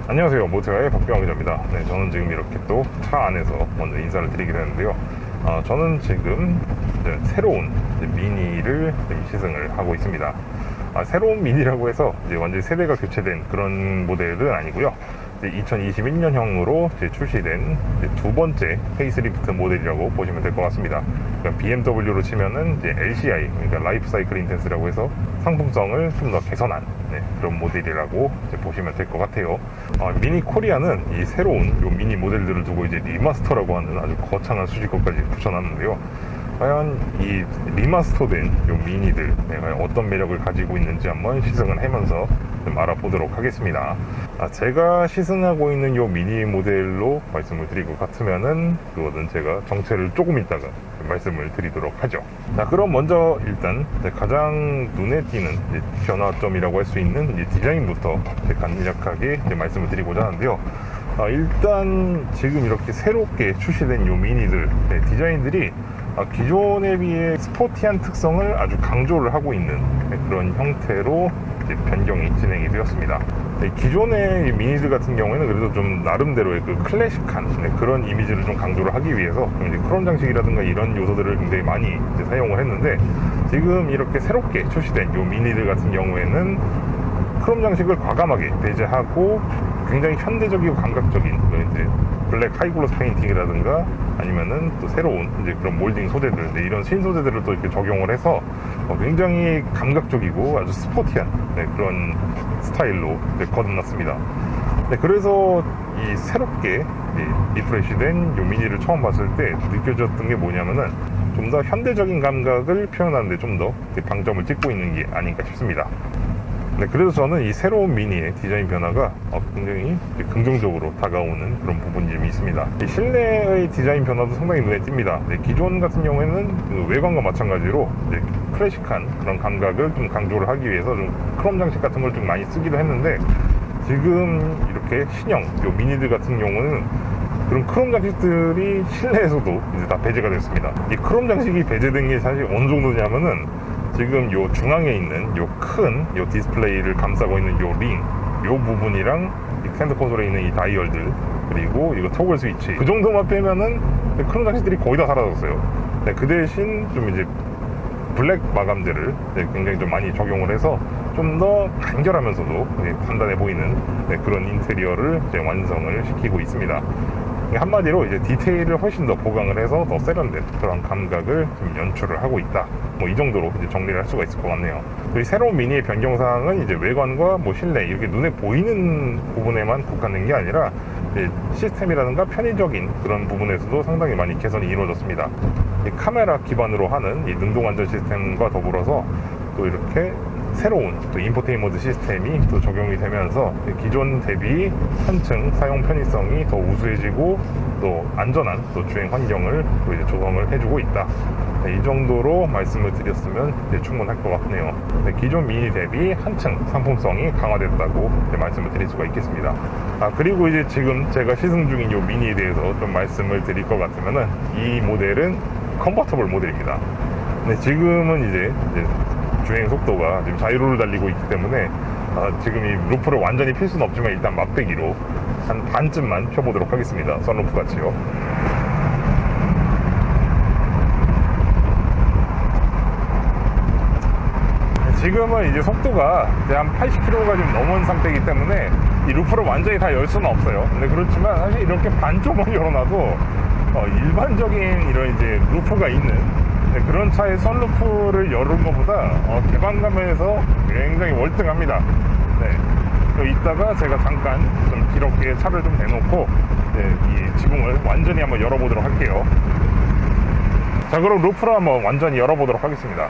안녕하세요. 모트가의 박병호 기자입니다. 네, 저는 지금 이렇게 또 차 안에서 먼저 인사를 드리게 되는데요. 저는 지금 이제 새로운 이제 미니를 지금 시승을 하고 있습니다. 새로운 미니라고 해서 이제 완전히 세대가 교체된 그런 모델은 아니고요. 2021년형으로 출시된 두 번째 페이스리프트 모델이라고 보시면 될 것 같습니다. 그러니까 BMW로 치면은 이제 LCI, 그러니까 라이프 사이클 인텐스라고 해서 상품성을 좀 더 개선한 그런 모델이라고 보시면 될 것 같아요. 미니 코리아는 이 새로운 요 미니 모델들을 두고 이제 리마스터라고 하는 아주 거창한 수식어까지 붙여놨는데요. 과연 이 리마스터된 요 미니들 과연 어떤 매력을 가지고 있는지 한번 시승을 하면서 좀 알아보도록 하겠습니다. 제가 시승하고 있는 요 미니 모델로 말씀을 드릴 것 같으면은 그거는 제가 정체를 조금 있다가 말씀을 드리도록 하죠. 자, 그럼 먼저 일단 가장 눈에 띄는 변화점이라고 할 수 있는 디자인부터 간략하게 말씀을 드리고자 하는데요. 일단 지금 이렇게 새롭게 출시된 요 미니들 디자인들이 기존에 비해 스포티한 특성을 아주 강조를 하고 있는 그런 형태로 변경이 진행이 되었습니다. 기존의 미니들 같은 경우에는 그래도 좀 나름대로의 그 클래식한 그런 이미지를 좀 강조를 하기 위해서 이제 크롬 장식이라든가 이런 요소들을 굉장히 많이 사용을 했는데, 지금 이렇게 새롭게 출시된 요 미니들 같은 경우에는 크롬 장식을 과감하게 배제하고 굉장히 현대적이고 감각적인 이제 블랙 하이글로스 페인팅이라든가 아니면은 또 새로운 이제 그런 몰딩 소재들, 이런 신소재들을 또 이렇게 적용을 해서 굉장히 감각적이고 아주 스포티한 그런 스타일로 거듭났습니다. 그래서 이 새롭게 리프레시된 요 미니를 처음 봤을 때 느껴졌던 게 뭐냐면은 좀 더 현대적인 감각을 표현하는데 좀 더 방점을 찍고 있는 게 아닌가 싶습니다. 그래서 저는 이 새로운 미니의 디자인 변화가 굉장히 긍정적으로 다가오는 그런 부분이 좀 있습니다. 이 실내의 디자인 변화도 상당히 눈에 띕니다. 기존 같은 경우에는 그 외관과 마찬가지로 클래식한 그런 감각을 좀 강조를 하기 위해서 좀 크롬 장식 같은 걸 좀 많이 쓰기도 했는데, 지금 이렇게 신형 요 미니들 같은 경우는 그런 크롬 장식들이 실내에서도 이제 다 배제가 됐습니다. 이 크롬 장식이 배제된 게 사실 어느 정도냐면은 지금 요 중앙에 있는 요 큰 요 디스플레이를 감싸고 있는 요 링, 요 부분이랑 이 센터 콘솔에 있는 이 다이얼들, 그리고 이거 토글 스위치, 그 정도만 빼면은 크롬 장식들이 거의 다 사라졌어요. 그 대신 좀 이제 블랙 마감재를 굉장히 좀 많이 적용을 해서 좀 더 간결하면서도 단단해 보이는 그런 인테리어를 완성을 시키고 있습니다. 한마디로 이제 디테일을 훨씬 더 보강을 해서 더 세련된 그런 감각을 좀 연출을 하고 있다. 이 정도로 이제 정리를 할 수가 있을 것 같네요. 이 새로운 미니의 변경사항은 이제 외관과 실내 이렇게 눈에 보이는 부분에만 국한된 게 아니라 시스템이라든가 편의적인 그런 부분에서도 상당히 많이 개선이 이루어졌습니다. 이 카메라 기반으로 하는 이 능동 안전 시스템과 더불어서 또 이렇게 새로운 또 인포테인먼트 시스템이 또 적용이 되면서 기존 대비 한층 사용 편의성이 더 우수해지고 또 안전한 또 주행 환경을 또 이제 조성을 해주고 있다. 이 정도로 말씀을 드렸으면 충분할 것 같네요. 기존 미니 대비 한층 상품성이 강화됐다고 말씀을 드릴 수가 있겠습니다. 그리고 이제 지금 제가 시승 중인 이 미니에 대해서 좀 말씀을 드릴 것 같으면은, 이 모델은 컨버터블 모델입니다. 지금은 이제 주행 속도가 지금 자유로를 달리고 있기 때문에 지금 이 루프를 완전히 필 수는 없지만 일단 맛배기로 한 반쯤만 펴보도록 하겠습니다. 선루프 같이요. 지금은 이제 속도가 한 80km가 좀 넘은 상태이기 때문에 이 루프를 완전히 다 열 수는 없어요. 그렇지만 사실 이렇게 반쪽만 열어놔도 일반적인 이런 이제 루프가 있는 그런 차의 선루프를 열은 것보다 개방감에서 굉장히 월등합니다. 이따가 제가 잠깐 좀 이렇게 차를 좀 대놓고 이 지붕을 완전히 한번 열어보도록 할게요. 자, 그럼 루프를 한번 완전히 열어보도록 하겠습니다.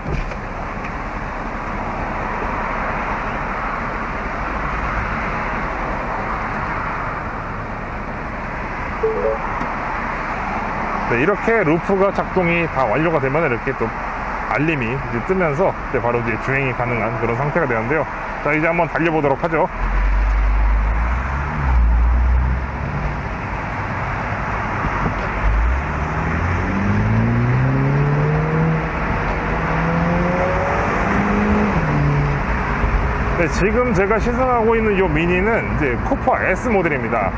이렇게 루프가 작동이 다 완료가 되면 이렇게 또 알림이 이제 뜨면서 바로 이제 주행이 가능한 그런 상태가 되는데요. 자, 이제 한번 달려보도록 하죠. 지금 제가 시승하고 있는 이 미니는 이제 쿠퍼 S 모델입니다.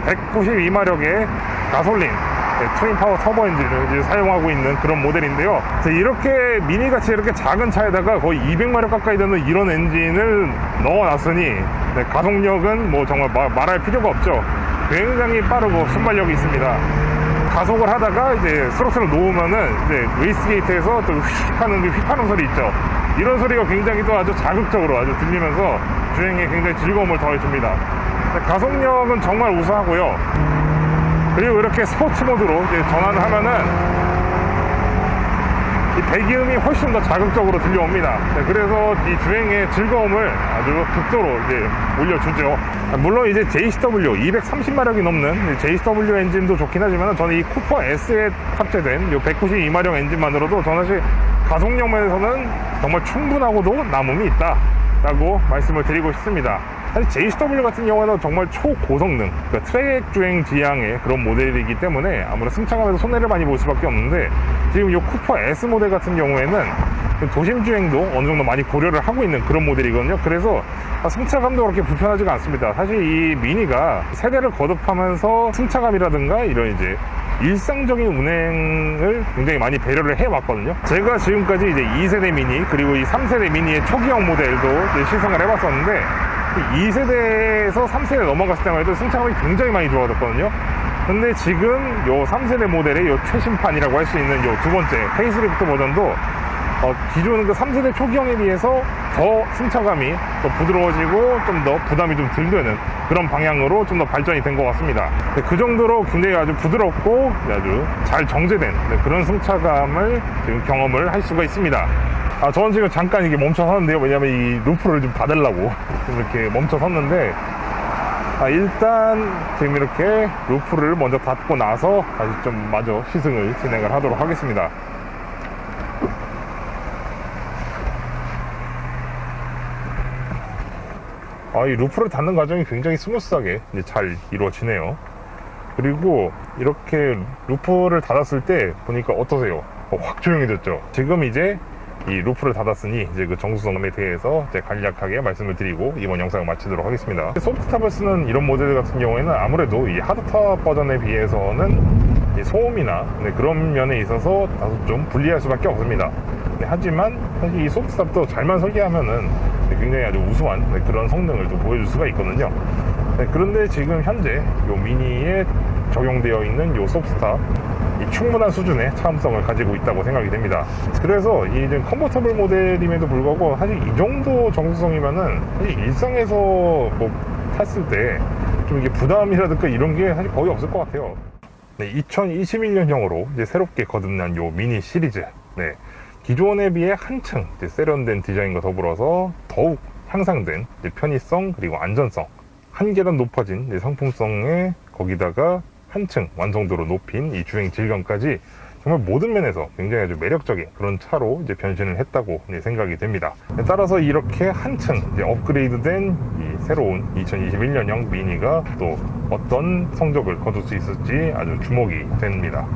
192마력의 가솔린 트윈 파워 터보 엔진을 이제 사용하고 있는 그런 모델인데요. 이렇게 미니같이 이렇게 작은 차에다가 거의 200마력 가까이 되는 이런 엔진을 넣어놨으니 가속력은 뭐 정말 말할 필요가 없죠. 굉장히 빠르고 순발력이 있습니다. 가속을 하다가 이제 스로틀을 놓으면은 이제 레이스 게이트에서 또 휙하는 소리 있죠. 이런 소리가 굉장히 또 아주 자극적으로 아주 들리면서 주행에 굉장히 즐거움을 더해줍니다. 가속력은 정말 우수하고요. 그리고 이렇게 스포츠 모드로 이제 전환을 하면은 이 배기음이 훨씬 더 자극적으로 들려옵니다. 그래서 이 주행의 즐거움을 아주 극도로 이제 올려주죠. 물론 이제 JCW 230마력이 넘는 JCW 엔진도 좋긴 하지만 저는 이 쿠퍼 S에 탑재된 이 192마력 엔진만으로도 저는 사실 가속력 면에서는 정말 충분하고도 남음이 있다 라고 말씀을 드리고 싶습니다. 사실 JCW 같은 경우는 정말 초고성능, 그러니까 트랙 주행 지향의 그런 모델이기 때문에 아무래도 승차감에서 손해를 많이 볼 수밖에 없는데, 지금 이 쿠퍼 S 모델 같은 경우에는 도심 주행도 어느 정도 많이 고려를 하고 있는 그런 모델이거든요. 그래서 승차감도 그렇게 불편하지가 않습니다. 사실 이 미니가 세대를 거듭하면서 승차감이라든가 이런 이제 일상적인 운행을 굉장히 많이 배려를 해왔거든요. 제가 지금까지 이제 2세대 미니 그리고 이 3세대 미니의 초기형 모델도 이제 시승을 해봤었는데, 2세대에서 3세대 넘어갔을 때만 해도 승차감이 굉장히 많이 좋아졌거든요. 근데 지금 요 3세대 모델의 요 최신판이라고 할 수 있는 요 두 번째 페이스리프트 버전도 기존 그 3세대 초기형에 비해서 더 승차감이 더 부드러워지고 좀 더 부담이 좀 덜 되는 그런 방향으로 좀 더 발전이 된 것 같습니다. 그 정도로 굉장히 아주 부드럽고 아주 잘 정제된 그런 승차감을 지금 경험을 할 수가 있습니다. 저는 지금 잠깐 이게 멈춰 섰는데요. 왜냐면 이 루프를 좀 닫으려고 좀 이렇게 멈춰 섰는데, 일단 지금 이렇게 루프를 먼저 닫고 나서 다시 좀 마저 시승을 진행을 하도록 하겠습니다. 이 루프를 닫는 과정이 굉장히 스무스하게 이제 잘 이루어지네요. 그리고 이렇게 루프를 닫았을 때 보니까 어떠세요? 확 조용해졌죠? 지금 이제 이 루프를 닫았으니 이제 그 정수성에 대해서 이제 간략하게 말씀을 드리고 이번 영상을 마치도록 하겠습니다. 소프트탑을 쓰는 이런 모델 같은 경우에는 아무래도 이 하드탑 버전에 비해서는 이 소음이나 그런 면에 있어서 다소 좀 불리할 수밖에 없습니다. 하지만 사실 이 소프트탑도 잘만 설계하면은 굉장히 아주 우수한 그런 성능을 또 보여줄 수가 있거든요. 그런데 지금 현재 이 미니에 적용되어 있는 이 소프트탑, 충분한 수준의 차음성을 가지고 있다고 생각이 됩니다. 그래서 이 컴포터블 모델임에도 불구하고 사실 이 정도 정수성이면은 사실 일상에서 뭐 탔을 때 좀 이게 부담이라든가 이런 게 사실 거의 없을 것 같아요. 2021년형으로 이제 새롭게 거듭난 요 미니 시리즈. 기존에 비해 한층 세련된 디자인과 더불어서 더욱 향상된 편의성 그리고 안전성, 한 계단 높아진 상품성에 거기다가 한층 완성도로 높인 이 주행 질감까지 정말 모든 면에서 굉장히 아주 매력적인 그런 차로 이제 변신을 했다고 생각이 됩니다. 따라서 이렇게 한층 이제 업그레이드된 이 새로운 2021년형 미니가 또 어떤 성적을 거둘 수 있을지 아주 주목이 됩니다.